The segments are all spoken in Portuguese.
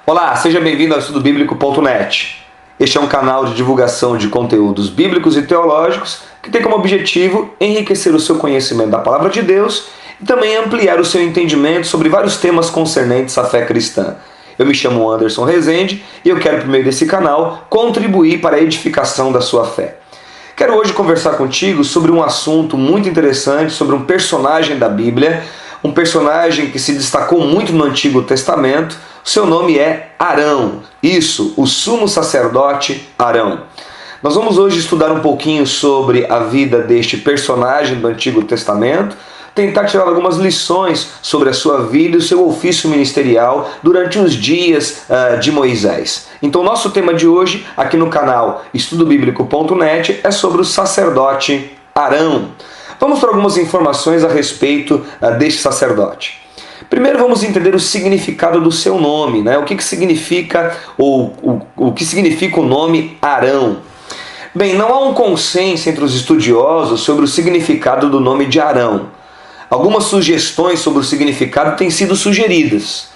Olá, seja bem-vindo ao EstudoBíblico.net. Este é um canal de divulgação de conteúdos bíblicos e teológicos que tem como objetivo enriquecer o seu conhecimento da Palavra de Deus e também ampliar o seu entendimento sobre vários temas concernentes à fé cristã. Eu me chamo Anderson Rezende e eu quero, por meio desse canal, contribuir para a edificação da sua fé. Quero hoje conversar contigo sobre um assunto muito interessante, sobre um personagem da Bíblia, um personagem que se destacou muito no Antigo Testamento. Seu nome é Arão. Isso, o sumo sacerdote Arão. Nós vamos hoje estudar um pouquinho sobre a vida deste personagem do Antigo Testamento, tentar tirar algumas lições sobre a sua vida e o seu ofício ministerial durante os dias de Moisés. Então, nosso tema de hoje, aqui no canal EstudoBíblico.net, é sobre o sacerdote Arão. Vamos para algumas informações a respeito deste sacerdote. Primeiro vamos entender o significado do seu nome, né? O que significa o que significa o nome Arão. Bem, não há um consenso entre os estudiosos sobre o significado do nome de Arão. Algumas sugestões sobre o significado têm sido sugeridas.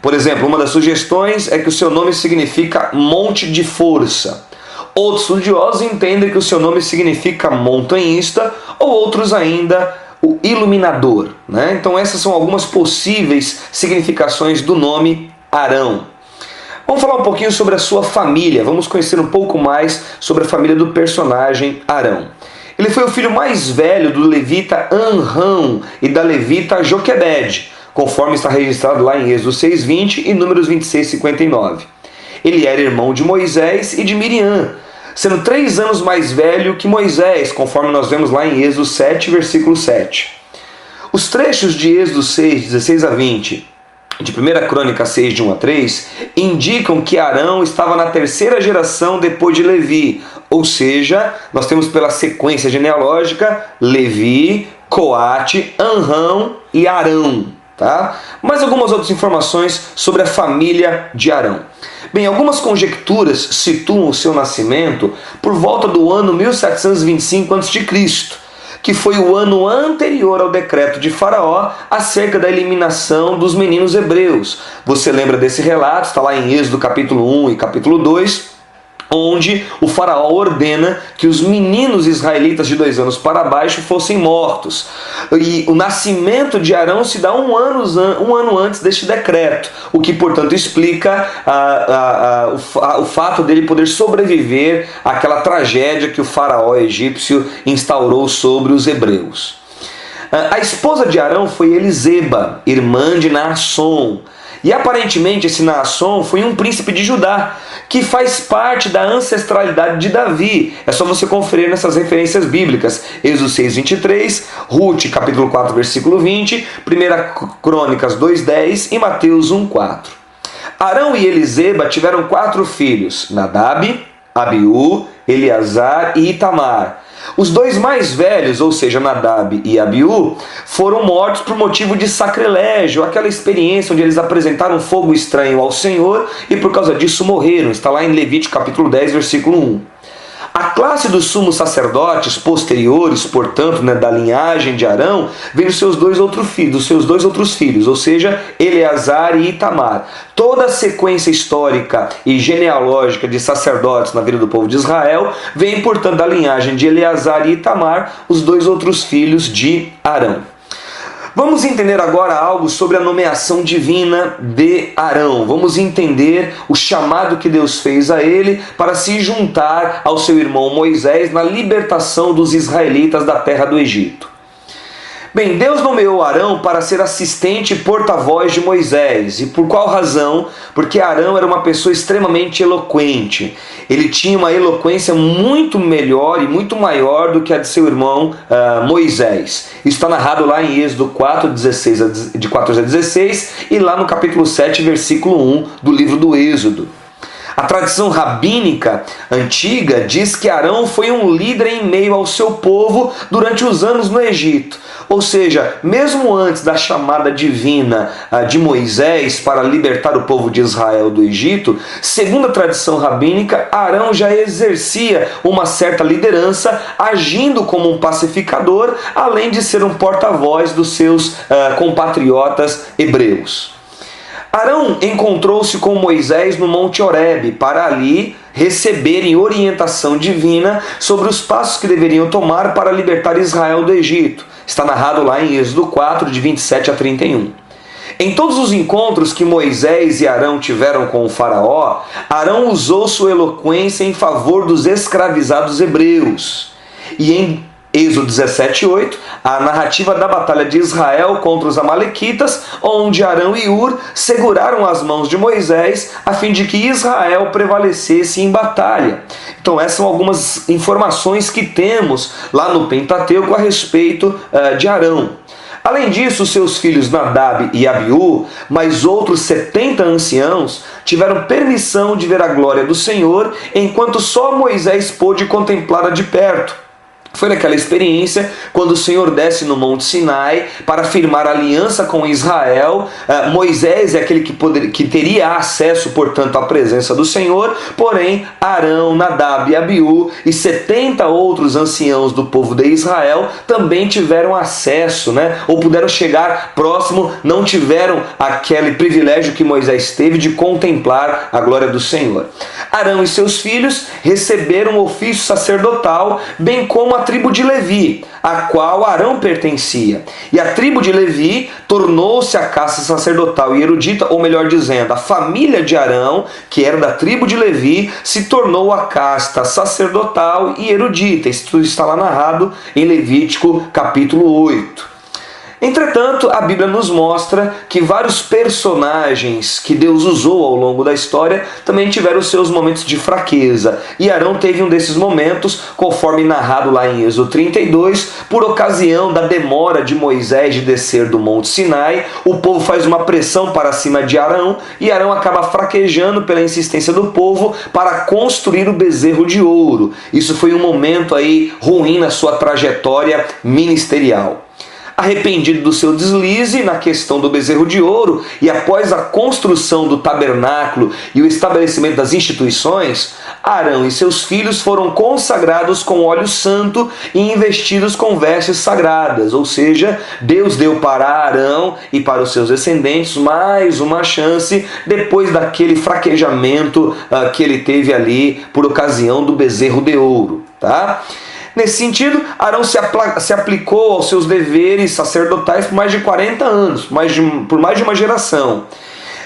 Por exemplo, uma das sugestões é que o seu nome significa monte de força. Outros estudiosos entendem que o seu nome significa montanhista, ou outros ainda o iluminador, né? Então essas são algumas possíveis significações do nome Arão. Vamos falar um pouquinho sobre a sua família, vamos conhecer um pouco mais sobre a família do personagem Arão. Ele foi o filho mais velho do levita Amram e da levita Joquebede, conforme está registrado lá em Êxodo 6:20 e Números 26:59. Ele era irmão de Moisés e de Miriam, sendo 3 anos mais velho que Moisés, conforme nós vemos lá em Êxodo 7, versículo 7. Os trechos de Êxodo 6, 16 a 20, de 1 Crônica 6, de 1 a 3, indicam que Arão estava na 3ª geração depois de Levi, ou seja, nós temos pela sequência genealógica Levi, Coate, Amram e Arão. Tá? Mais algumas outras informações sobre a família de Arão. Bem, algumas conjecturas situam o seu nascimento por volta do ano 1725 a.C., que foi o ano anterior ao decreto de Faraó acerca da eliminação dos meninos hebreus. Você lembra desse relato? Está lá em Êxodo capítulo 1 e capítulo 2, onde o faraó ordena que os meninos israelitas de 2 anos para baixo fossem mortos. E o nascimento de Arão se dá um ano antes deste decreto, o que, portanto, explica o fato dele poder sobreviver àquela tragédia que o faraó egípcio instaurou sobre os hebreus. A esposa de Arão foi Eliseba, irmã de Naasson. E aparentemente esse Naasson foi um príncipe de Judá, que faz parte da ancestralidade de Davi. É só você conferir nessas referências bíblicas. Êxodo 6:23, Ruth capítulo 4, versículo 20, 1 Crônicas 2:10 e Mateus 1:4. Arão e Eliseba tiveram 4 filhos, Nadab, Abiú, Eleazar e Itamar. Os 2 mais velhos, ou seja, Nadab e Abiú, foram mortos por motivo de sacrilégio, aquela experiência onde eles apresentaram fogo estranho ao Senhor e por causa disso morreram. Está lá em Levítico capítulo 10, versículo 1. A classe dos sumos sacerdotes posteriores, portanto, da linhagem de Arão, vem dos seus 2 outros filhos, ou seja, Eleazar e Itamar. Toda a sequência histórica e genealógica de sacerdotes na vida do povo de Israel vem, portanto, da linhagem de Eleazar e Itamar, os 2 outros filhos de Arão. Vamos entender agora algo sobre a nomeação divina de Arão. Vamos entender o chamado que Deus fez a ele para se juntar ao seu irmão Moisés na libertação dos israelitas da terra do Egito. Bem, Deus nomeou Arão para ser assistente e porta-voz de Moisés. E por qual razão? Porque Arão era uma pessoa extremamente eloquente. Ele tinha uma eloquência muito melhor e muito maior do que a de seu irmão Moisés. Isso está narrado lá em Êxodo 4, de 14 a 16 e lá no capítulo 7, versículo 1 do livro do Êxodo. A tradição rabínica antiga diz que Arão foi um líder em meio ao seu povo durante os anos no Egito. Ou seja, mesmo antes da chamada divina de Moisés para libertar o povo de Israel do Egito, segundo a tradição rabínica, Arão já exercia uma certa liderança, agindo como um pacificador, além de ser um porta-voz dos seus compatriotas hebreus. Arão encontrou-se com Moisés no Monte Horebe para ali receberem orientação divina sobre os passos que deveriam tomar para libertar Israel do Egito. Está narrado lá em Êxodo 4, de 27 a 31. Em todos os encontros que Moisés e Arão tiveram com o faraó, Arão usou sua eloquência em favor dos escravizados hebreus. E em Êxodo 17:8, a narrativa da batalha de Israel contra os amalequitas, onde Arão e Hur seguraram as mãos de Moisés a fim de que Israel prevalecesse em batalha. Então essas são algumas informações que temos lá no Pentateuco a respeito de Arão. Além disso, seus filhos Nadab e Abiú, mais outros 70 anciãos, tiveram permissão de ver a glória do Senhor, enquanto só Moisés pôde contemplá-la de perto. Foi naquela experiência quando o Senhor desce no Monte Sinai para firmar aliança com Israel. Moisés é aquele que teria acesso, portanto, à presença do Senhor, porém Arão, Nadab e Abiú e 70 outros anciãos do povo de Israel também tiveram acesso, ou puderam chegar próximo, não tiveram aquele privilégio que Moisés teve de contemplar a glória do Senhor. Arão e seus filhos receberam o ofício sacerdotal, bem como a tribo de Levi, a qual Arão pertencia. E a tribo de Levi tornou-se a casta sacerdotal e erudita, ou melhor dizendo, a família de Arão, que era da tribo de Levi, se tornou a casta sacerdotal e erudita. Isso tudo está lá narrado em Levítico capítulo 8. Entretanto, a Bíblia nos mostra que vários personagens que Deus usou ao longo da história também tiveram seus momentos de fraqueza. E Arão teve um desses momentos, conforme narrado lá em Êxodo 32, por ocasião da demora de Moisés de descer do Monte Sinai. O povo faz uma pressão para cima de Arão e Arão acaba fraquejando pela insistência do povo para construir o bezerro de ouro. Isso foi um momento aí ruim na sua trajetória ministerial. Arrependido do seu deslize na questão do bezerro de ouro e após a construção do tabernáculo e o estabelecimento das instituições, Arão e seus filhos foram consagrados com óleo santo e investidos com vestes sagradas, ou seja, Deus deu para Arão e para os seus descendentes mais uma chance depois daquele fraquejamento que ele teve ali por ocasião do bezerro de ouro, tá? Nesse sentido, Arão se aplicou aos seus deveres sacerdotais por mais de 40 anos, por mais de uma geração.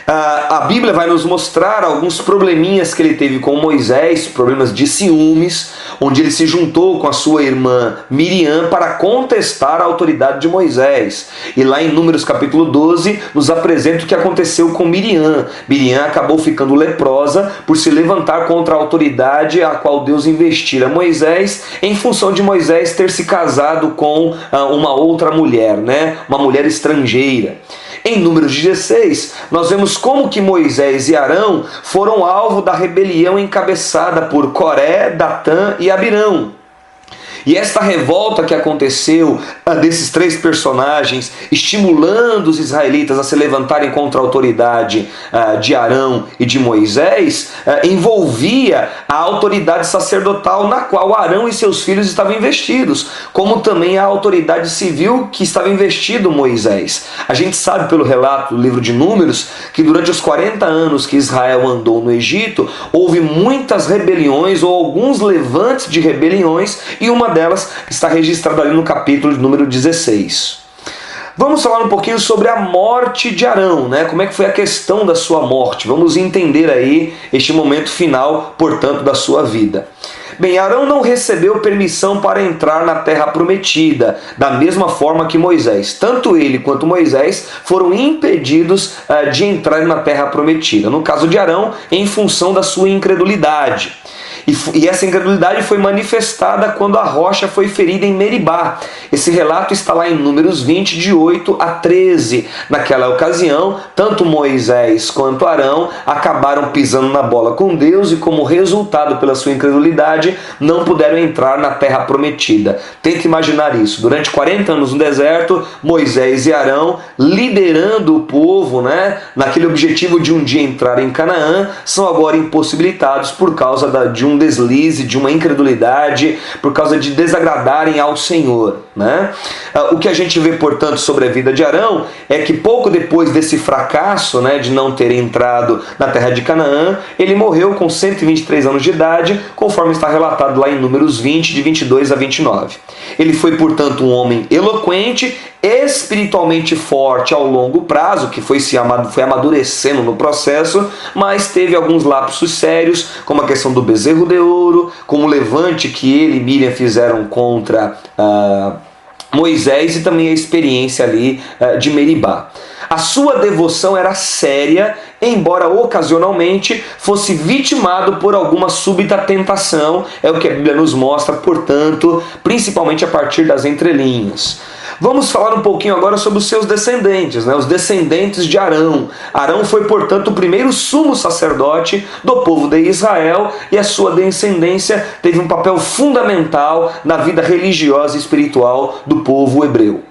A Bíblia vai nos mostrar alguns probleminhas que ele teve com Moisés, problemas de ciúmes, onde ele se juntou com a sua irmã Miriam para contestar a autoridade de Moisés. E lá em Números capítulo 12 nos apresenta o que aconteceu com Miriam. Miriam acabou ficando leprosa por se levantar contra a autoridade a qual Deus investira Moisés, em função de Moisés ter se casado com uma outra mulher, uma mulher estrangeira. Em Números 16, nós vemos como que Moisés e Arão foram alvo da rebelião encabeçada por Coré, Datã e Abirão. E esta revolta que aconteceu desses três personagens, estimulando os israelitas a se levantarem contra a autoridade de Arão e de Moisés, envolvia a autoridade sacerdotal na qual Arão e seus filhos estavam investidos, como também a autoridade civil que estava investido Moisés. A gente sabe pelo relato do livro de Números que durante os 40 anos que Israel andou no Egito, houve muitas rebeliões ou alguns levantes de rebeliões, e uma delas está registrada ali no capítulo de número 16. Vamos falar um pouquinho sobre a morte de Arão, Como é que foi a questão da sua morte? Vamos entender aí este momento final, portanto, da sua vida. Bem, Arão não recebeu permissão para entrar na terra prometida, da mesma forma que Moisés. Tanto ele quanto Moisés foram impedidos de entrar na terra prometida. No caso de Arão, em função da sua incredulidade. E essa incredulidade foi manifestada quando a rocha foi ferida em Meribá. Esse relato está lá em Números 20, de 8 a 13. Naquela ocasião, tanto Moisés quanto Arão acabaram pisando na bola com Deus e, como resultado pela sua incredulidade, não puderam entrar na terra prometida. Tente imaginar isso. Durante 40 anos no deserto, Moisés e Arão, liderando o povo, naquele objetivo de um dia entrar em Canaã, são agora impossibilitados por causa de um deslize, de uma incredulidade, por causa de desagradarem ao Senhor. né? O que a gente vê, portanto, sobre a vida de Arão é que pouco depois desse fracasso, né, de não ter entrado na terra de Canaã, ele morreu com 123 anos de idade, conforme está relatado lá em Números 20, de 22 a 29. Ele foi, portanto, um homem eloquente, espiritualmente forte ao longo prazo, que foi amadurecendo no processo, mas teve alguns lapsos sérios, como a questão do bezerro de ouro, como o levante que ele e Miriam fizeram contra Moisés, e também a experiência ali de Meribá. A sua devoção era séria, embora ocasionalmente fosse vitimado por alguma súbita tentação, é o que a Bíblia nos mostra, portanto, principalmente a partir das entrelinhas. Vamos falar um pouquinho agora sobre os seus descendentes, né? Os descendentes de Arão. Arão foi, portanto, o primeiro sumo sacerdote do povo de Israel, e a sua descendência teve um papel fundamental na vida religiosa e espiritual do povo hebreu.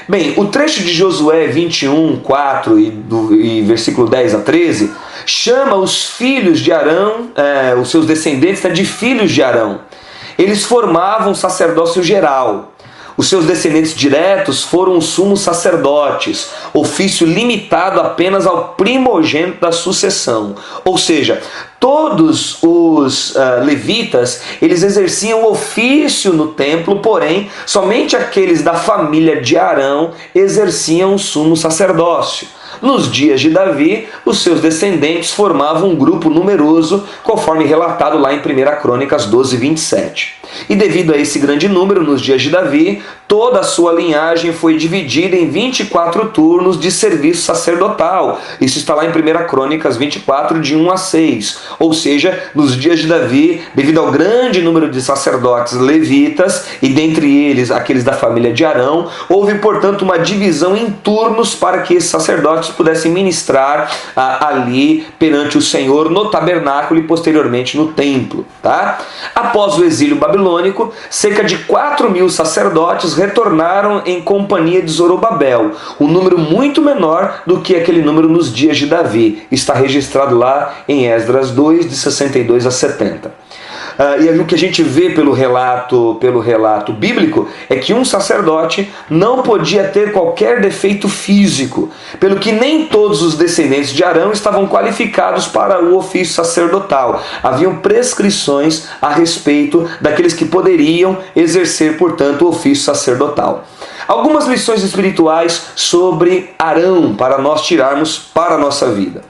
Bem, o trecho de Josué 21, 4 e versículo 10 a 13 chama os filhos de Arão, os seus descendentes, de filhos de Arão. Eles formavam o sacerdócio geral. Os seus descendentes diretos foram os sumos sacerdotes, ofício limitado apenas ao primogênito da sucessão. Ou seja, todos os levitas, eles exerciam ofício no templo, porém, somente aqueles da família de Arão exerciam o sumo sacerdócio. Nos dias de Davi, os seus descendentes formavam um grupo numeroso, conforme relatado lá em 1 Crônicas 12, 27. E devido a esse grande número, nos dias de Davi, toda a sua linhagem foi dividida em 24 turnos de serviço sacerdotal. Isso está lá em 1 Crônicas 24, de 1 a 6. Ou seja, nos dias de Davi, devido ao grande número de sacerdotes levitas, e dentre eles aqueles da família de Arão, houve, portanto, uma divisão em turnos para que esses sacerdotes pudessem ministrar ali perante o Senhor no tabernáculo e posteriormente no templo. Tá? Após o exílio babilônico, cerca de 4.000 sacerdotes retornaram em companhia de Zorobabel, um número muito menor do que aquele número nos dias de Davi. Está registrado lá em Esdras 2, de 62 a 70. E o que a gente vê pelo relato bíblico é que um sacerdote não podia ter qualquer defeito físico, pelo que nem todos os descendentes de Arão estavam qualificados para o ofício sacerdotal. Haviam prescrições a respeito daqueles que poderiam exercer, portanto, o ofício sacerdotal. Algumas lições espirituais sobre Arão para nós tirarmos para a nossa vida.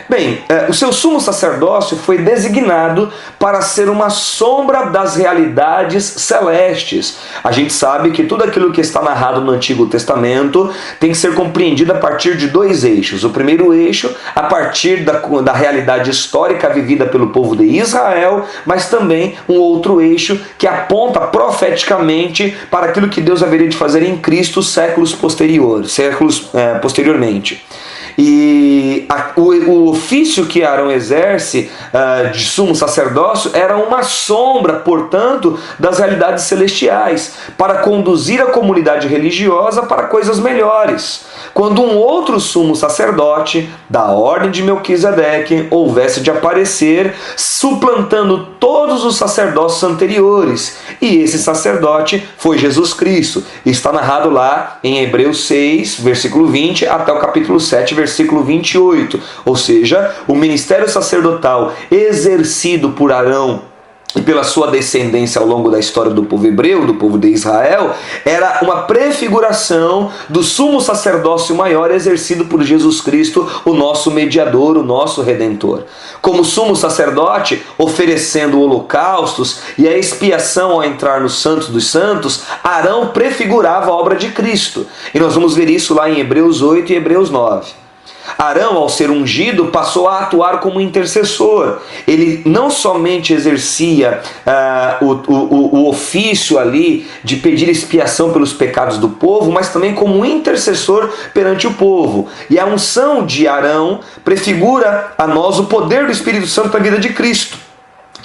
Bem, o seu sumo sacerdócio foi designado para ser uma sombra das realidades celestes. A gente sabe que tudo aquilo que está narrado no Antigo Testamento tem que ser compreendido a partir de dois eixos. O primeiro eixo, a partir da realidade histórica vivida pelo povo de Israel, mas também um outro eixo que aponta profeticamente para aquilo que Deus haveria de fazer em Cristo séculos posteriormente. E o ofício que Arão exerce de sumo sacerdócio era uma sombra, portanto, das realidades celestiais, para conduzir a comunidade religiosa para coisas melhores. Quando um outro sumo sacerdote, da ordem de Melquisedeque, houvesse de aparecer, suplantando todos os sacerdócios anteriores. E esse sacerdote foi Jesus Cristo. Está narrado lá em Hebreus 6, versículo 20, até o capítulo 7, versículo 28. Ou seja, o ministério sacerdotal exercido por Arão e pela sua descendência ao longo da história do povo hebreu, do povo de Israel, era uma prefiguração do sumo sacerdócio maior exercido por Jesus Cristo, o nosso mediador, o nosso redentor. Como sumo sacerdote, oferecendo holocaustos e a expiação ao entrar no Santo dos Santos, Arão prefigurava a obra de Cristo. E nós vamos ver isso lá em Hebreus 8 e Hebreus 9. Arão, ao ser ungido, passou a atuar como intercessor. Ele não somente exercia o ofício ali de pedir expiação pelos pecados do povo, mas também como um intercessor perante o povo. E a unção de Arão prefigura a nós o poder do Espírito Santo na vida de Cristo.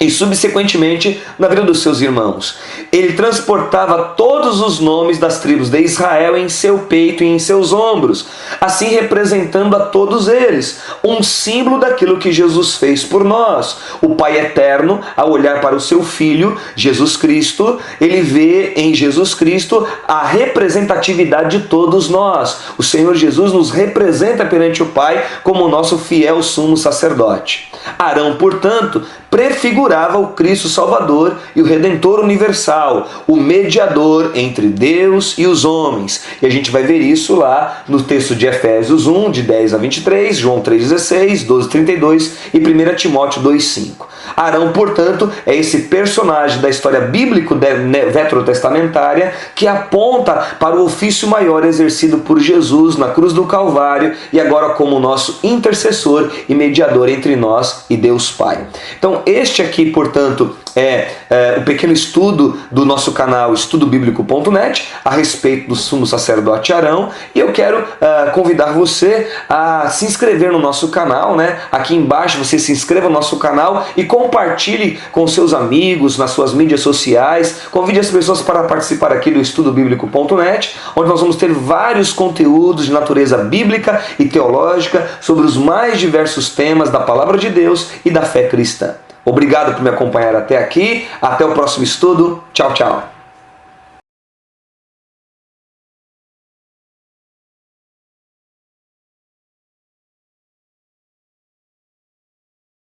e subsequentemente na vida dos seus irmãos. Ele transportava todos os nomes das tribos de Israel em seu peito e em seus ombros, assim representando a todos eles, um símbolo daquilo que Jesus fez por nós. O Pai Eterno, ao olhar para o seu Filho, Jesus Cristo, ele vê em Jesus Cristo a representatividade de todos nós. O Senhor Jesus nos representa perante o Pai como o nosso fiel sumo sacerdote. Arão, portanto, prefigurava o Cristo Salvador e o Redentor universal, o mediador entre Deus e os homens. E a gente vai ver isso lá no texto de Efésios 1, de 10 a 23, João 3,16, 12,32 e 1 Timóteo 2,5. Arão, portanto, é esse personagem da história bíblica veterotestamentária que aponta para o ofício maior exercido por Jesus na cruz do Calvário e agora como nosso intercessor e mediador entre nós e Deus Pai. Então, este aqui, portanto, é o pequeno estudo do nosso canal estudobíblico.net a respeito do sumo sacerdote Arão, e eu quero convidar você a se inscrever no nosso canal, né? Aqui embaixo você se inscreva no nosso canal e compartilhe com seus amigos nas suas mídias sociais, convide as pessoas para participar aqui do estudobíblico.net, onde nós vamos ter vários conteúdos de natureza bíblica e teológica sobre os mais diversos temas da Palavra de Deus e da fé cristã. Obrigado por me acompanhar até aqui. Até o próximo estudo. Tchau, tchau.